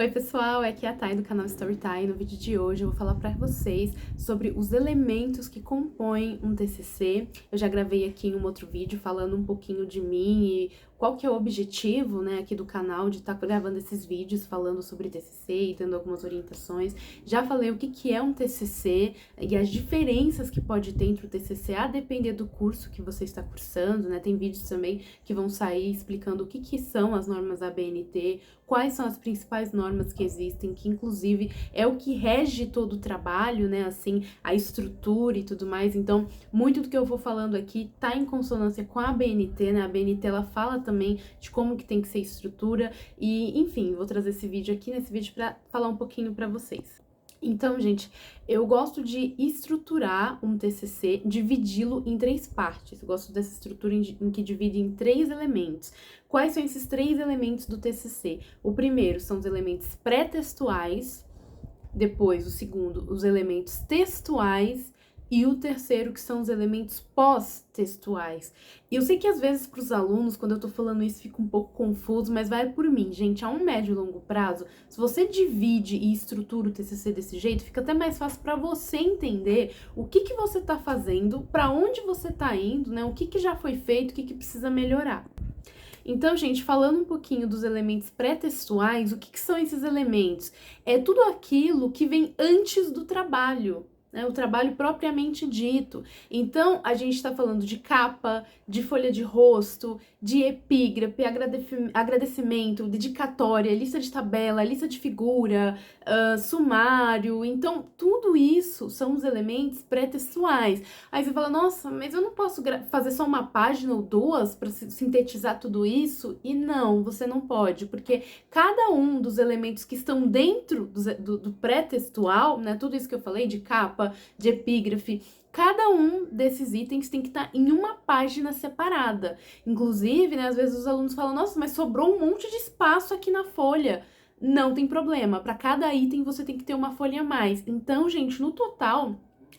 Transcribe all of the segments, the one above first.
Oi pessoal, aqui é a Thay do canal Storytime. No vídeo de hoje eu vou falar pra vocês sobre os elementos que compõem um TCC. Eu já gravei aqui em um outro vídeo falando um pouquinho de mim e qual que é o objetivo, né, aqui do canal de estar gravando esses vídeos falando sobre TCC e dando algumas orientações. Já falei o que é um TCC e as diferenças que pode ter entre o TCC a depender do curso que você está cursando, né? Tem vídeos também que vão sair explicando o que são as normas ABNT, quais são as principais normas que existem, que inclusive é o que rege todo o trabalho, né, assim, a estrutura e tudo mais. Então, muito do que eu vou falando aqui tá em consonância com a ABNT, né, a ABNT, ela fala também de como que tem que ser a estrutura e, enfim, vou trazer esse vídeo aqui, nesse vídeo, pra falar um pouquinho pra vocês. Então, gente, eu gosto de estruturar um TCC, dividi-lo em 3 partes. Eu gosto dessa estrutura em que divide em 3 elementos. Quais são esses 3 elementos do TCC? O primeiro são os elementos pré-textuais, depois o segundo, os elementos textuais, e o terceiro, que são os elementos pós-textuais. E eu sei que às vezes para os alunos, quando eu tô falando isso, fica um pouco confuso, mas vai por mim, gente, a um médio e longo prazo, se você divide e estrutura o TCC desse jeito, fica até mais fácil para você entender o que você tá fazendo, para onde você tá indo, né? O que já foi feito, o que precisa melhorar. Então, gente, falando um pouquinho dos elementos pré-textuais, o que são esses elementos? É tudo aquilo que vem antes do trabalho, né, o trabalho propriamente dito. Então, a gente está falando de capa, de folha de rosto, de epígrafe, agradecimento, dedicatória, lista de tabela, lista de figura, sumário. Então, tudo isso são os elementos pré-textuais. Aí você fala, nossa, mas eu não posso fazer só uma página ou duas para sintetizar tudo isso? E não, você não pode, porque cada um dos elementos que estão dentro do pré-textual, né, tudo isso que eu falei, de capa, de epígrafe, cada um desses itens tem que estar em uma página separada. Inclusive, né, às vezes os alunos falam, nossa, mas sobrou um monte de espaço aqui na folha. Não tem problema, para cada item você tem que ter uma folha a mais. Então, gente, no total,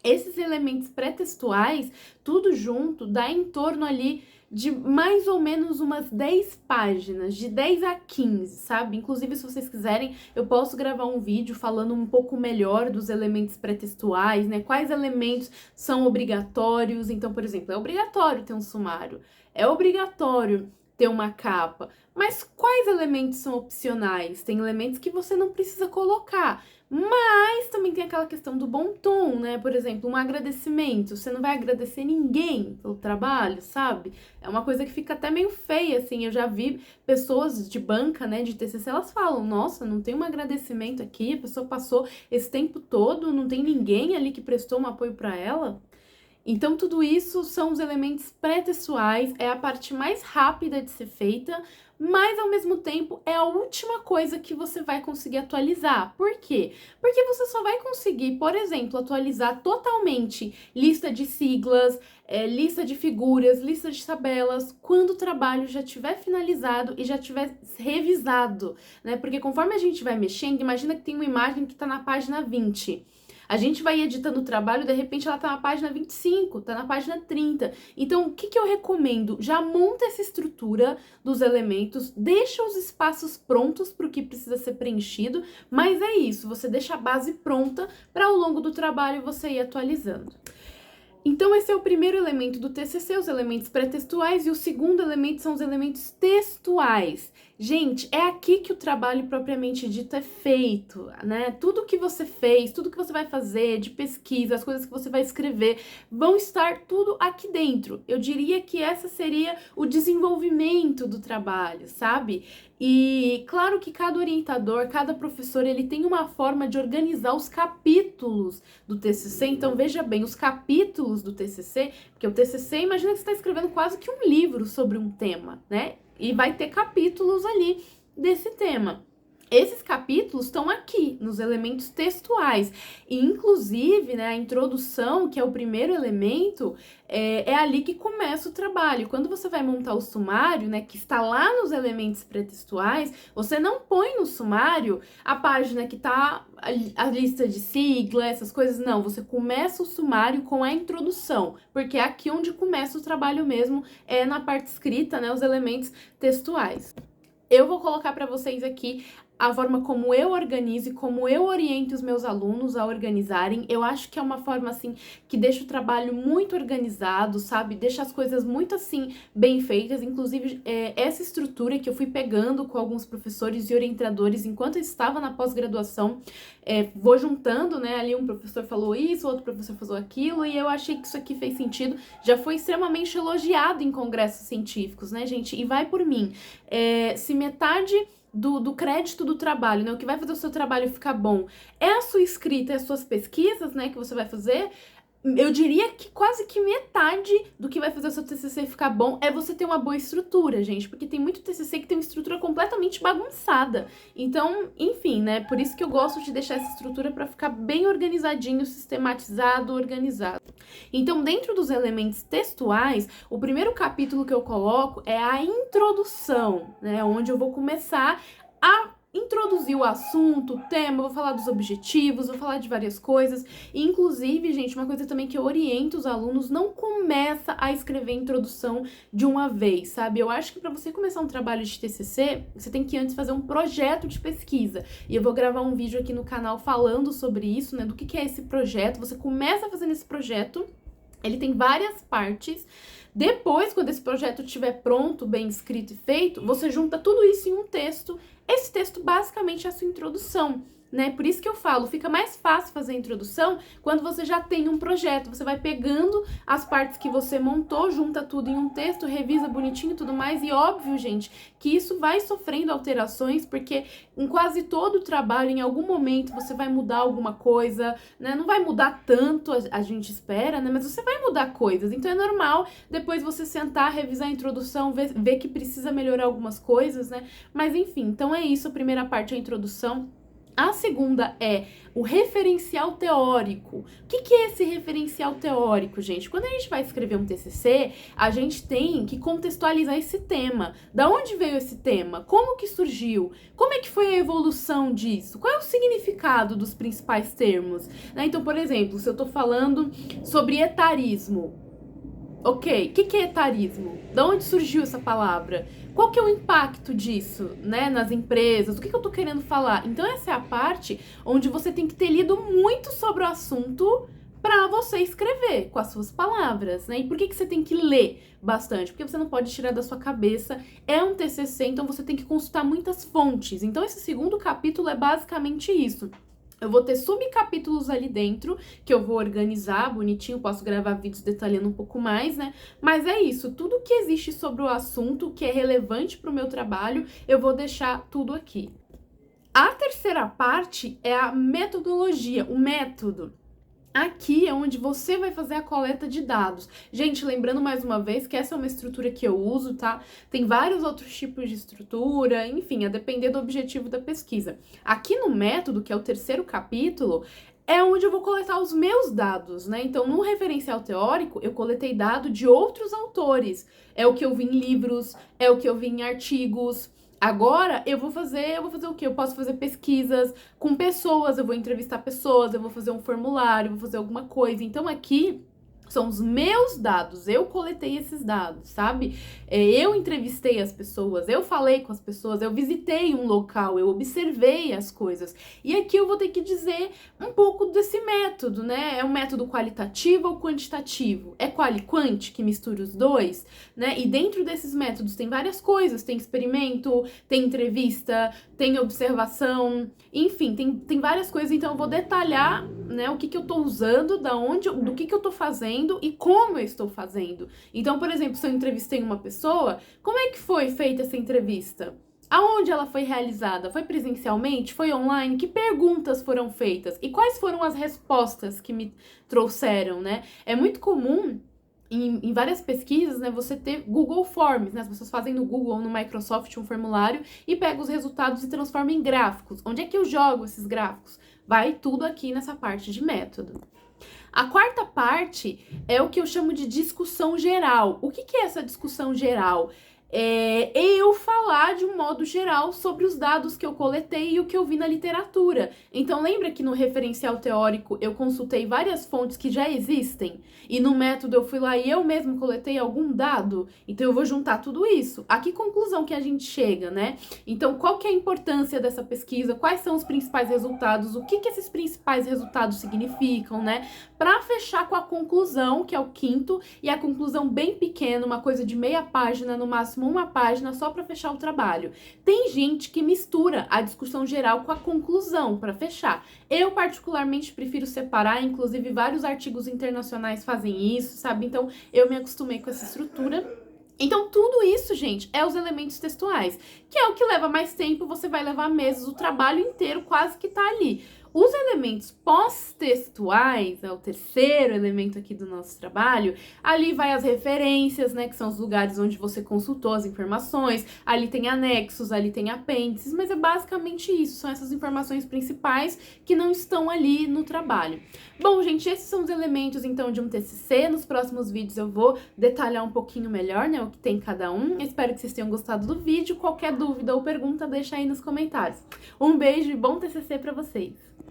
esses elementos pré-textuais, tudo junto, dá em torno ali de mais ou menos umas 10 páginas, de 10 a 15, sabe? Inclusive, se vocês quiserem, eu posso gravar um vídeo falando um pouco melhor dos elementos pré-textuais, né? Quais elementos são obrigatórios. Então, por exemplo, é obrigatório ter um sumário, é obrigatório ter uma capa, mas quais elementos são opcionais? Tem elementos que você não precisa colocar, mas também tem aquela questão do bom tom, né? Por exemplo, um agradecimento. Você não vai agradecer ninguém pelo trabalho, sabe? É uma coisa que fica até meio feia, assim. Eu já vi pessoas de banca, né, de TCC, elas falam, nossa, não tem um agradecimento aqui, a pessoa passou esse tempo todo, não tem ninguém ali que prestou um apoio para ela. Então, tudo isso são os elementos pré-textuais, é a parte mais rápida de ser feita, mas ao mesmo tempo é a última coisa que você vai conseguir atualizar. Por quê? Porque você só vai conseguir, por exemplo, atualizar totalmente lista de siglas, lista de figuras, lista de tabelas, quando o trabalho já estiver finalizado e já estiver revisado, né? Porque conforme a gente vai mexendo, imagina que tem uma imagem que está na página 20. A gente vai editando o trabalho, de repente ela tá na página 25, tá na página 30. Então, o que eu recomendo? Já monta essa estrutura dos elementos, deixa os espaços prontos para o que precisa ser preenchido, mas é isso, você deixa a base pronta para ao longo do trabalho você ir atualizando. Então, esse é o primeiro elemento do TCC, os elementos pré-textuais, e o segundo elemento são os elementos textuais. Gente, é aqui que o trabalho propriamente dito é feito, né? Tudo que você fez, tudo que você vai fazer de pesquisa, as coisas que você vai escrever, vão estar tudo aqui dentro. Eu diria que essa seria o desenvolvimento do trabalho, sabe? E claro que cada orientador, cada professor, ele tem uma forma de organizar os capítulos do TCC. Então, veja bem, os capítulos do TCC, porque o TCC, imagina que você está escrevendo quase que um livro sobre um tema, né? E vai ter capítulos ali desse tema. Esses capítulos estão aqui, nos elementos textuais. E, inclusive, né, a introdução, que é o primeiro elemento, é ali que começa o trabalho. Quando você vai montar o sumário, né, que está lá nos elementos pré-textuais, você não põe no sumário a página que está a lista de sigla, essas coisas. Não, você começa o sumário com a introdução, porque é aqui onde começa o trabalho mesmo, é na parte escrita, né, os elementos textuais. Eu vou colocar para vocês aqui a forma como eu organizo e como eu oriento os meus alunos a organizarem. Eu acho que é uma forma, assim, que deixa o trabalho muito organizado, sabe? Deixa as coisas muito, assim, bem feitas. Inclusive, essa estrutura que eu fui pegando com alguns professores e orientadores enquanto eu estava na pós-graduação, vou juntando, né? Ali um professor falou isso, outro professor falou aquilo, e eu achei que isso aqui fez sentido. Já foi extremamente elogiado em congressos científicos, né, gente? E vai por mim. Se metade do crédito do trabalho, né? O que vai fazer o seu trabalho ficar bom é a sua escrita, é as suas pesquisas, né? Que você vai fazer. Eu diria que quase que metade do que vai fazer o seu TCC ficar bom é você ter uma boa estrutura, gente. Porque tem muito TCC que tem uma estrutura completamente bagunçada. Então, enfim, né? Por isso que eu gosto de deixar essa estrutura para ficar bem organizadinho, sistematizado, organizado. Então, dentro dos elementos textuais, o primeiro capítulo que eu coloco é a introdução, né? Onde eu vou começar a introduzir o assunto, o tema, vou falar dos objetivos, vou falar de várias coisas. E, inclusive, gente, uma coisa também que eu oriento os alunos, não começa a escrever a introdução de uma vez, sabe? Eu acho que para você começar um trabalho de TCC, você tem que antes fazer um projeto de pesquisa. E eu vou gravar um vídeo aqui no canal falando sobre isso, né? Do que é esse projeto. Você começa fazendo esse projeto, ele tem várias partes. Depois, quando esse projeto estiver pronto, bem escrito e feito, você junta tudo isso em um texto. Esse texto basicamente é a sua introdução, né? Por isso que eu falo, fica mais fácil fazer a introdução quando você já tem um projeto. Você vai pegando as partes que você montou, junta tudo em um texto, revisa bonitinho e tudo mais. E óbvio, gente, que isso vai sofrendo alterações, porque em quase todo o trabalho, em algum momento, você vai mudar alguma coisa, né? Não vai mudar tanto, a gente espera, né? Mas você vai mudar coisas. Então é normal depois você sentar, revisar a introdução, ver que precisa melhorar algumas coisas, né? Mas enfim, então é isso. A primeira parte é a introdução. A segunda é o referencial teórico. O que é esse referencial teórico, gente? Quando a gente vai escrever um TCC, a gente tem que contextualizar esse tema. Da onde veio esse tema? Como que surgiu? Como é que foi a evolução disso? Qual é o significado dos principais termos? Né? Então, por exemplo, se eu tô falando sobre etarismo, ok, o que é etarismo? Da onde surgiu essa palavra? Qual que é o impacto disso, né, nas empresas? O que eu tô querendo falar? Então essa é a parte onde você tem que ter lido muito sobre o assunto para você escrever com as suas palavras, né? E por que você tem que ler bastante? Porque você não pode tirar da sua cabeça. É um TCC, então você tem que consultar muitas fontes. Então esse segundo capítulo é basicamente isso. Eu vou ter subcapítulos ali dentro, que eu vou organizar bonitinho, posso gravar vídeos detalhando um pouco mais, né? Mas é isso, tudo que existe sobre o assunto, que é relevante para o meu trabalho, eu vou deixar tudo aqui. A terceira parte é a metodologia, o método. Aqui é onde você vai fazer a coleta de dados. Gente, lembrando mais uma vez que essa é uma estrutura que eu uso, tá? Tem vários outros tipos de estrutura, enfim, a depender do objetivo da pesquisa. Aqui no método, que é o terceiro capítulo, é onde eu vou coletar os meus dados, né? Então, no referencial teórico, eu coletei dado de outros autores. É o que eu vi em livros, é o que eu vi em artigos. Agora, eu vou fazer o quê? Eu posso fazer pesquisas com pessoas, eu vou entrevistar pessoas, eu vou fazer um formulário, vou fazer alguma coisa. Então, aqui são os meus dados, eu coletei esses dados, sabe? Eu entrevistei as pessoas, eu falei com as pessoas, eu visitei um local, eu observei as coisas. E aqui eu vou ter que dizer um pouco desse método, né? É um método qualitativo ou quantitativo? É quali-quant, que mistura os dois, né? E dentro desses métodos tem várias coisas, tem experimento, tem entrevista, tem observação, enfim, tem várias coisas. Então eu vou detalhar, né, o que eu tô usando, do que eu tô fazendo e como eu estou fazendo. Então, por exemplo, se eu entrevistei uma pessoa, como é que foi feita essa entrevista? Aonde ela foi realizada? Foi presencialmente? Foi online? Que perguntas foram feitas? E quais foram as respostas que me trouxeram, né? É muito comum em várias pesquisas, né, você ter Google Forms, né, as pessoas fazem no Google ou no Microsoft um formulário e pegam os resultados e transformam em gráficos. Onde é que eu jogo esses gráficos? Vai tudo aqui nessa parte de método. A quarta parte é o que eu chamo de discussão geral. O que é essa discussão geral? eu falar de um modo geral sobre os dados que eu coletei e o que eu vi na literatura. Então lembra que no referencial teórico eu consultei várias fontes que já existem? E no método eu fui lá e eu mesmo coletei algum dado? Então eu vou juntar tudo isso. A que conclusão que a gente chega, né? Então qual que é a importância dessa pesquisa? Quais são os principais resultados? O que esses principais resultados significam, né? Para fechar com a conclusão, que é o quinto, e a conclusão bem pequena, uma coisa de meia página, no máximo uma página, só para fechar o trabalho. Tem gente que mistura a discussão geral com a conclusão para fechar. Eu particularmente prefiro separar, inclusive vários artigos internacionais fazem isso, sabe? Então eu me acostumei com essa estrutura. Então, tudo isso, gente, é os elementos textuais, que é o que leva mais tempo, você vai levar meses, o trabalho inteiro quase que tá ali. Os elementos pós-textuais, é o terceiro elemento aqui do nosso trabalho, ali vai as referências, né, que são os lugares onde você consultou as informações, ali tem anexos, ali tem apêndices, mas é basicamente isso, são essas informações principais que não estão ali no trabalho. Bom, gente, esses são os elementos, então, de um TCC. Nos próximos vídeos eu vou detalhar um pouquinho melhor, né, o que tem cada um. Espero que vocês tenham gostado do vídeo. Qualquer dúvida ou pergunta, deixa aí nos comentários. Um beijo e bom TCC pra vocês!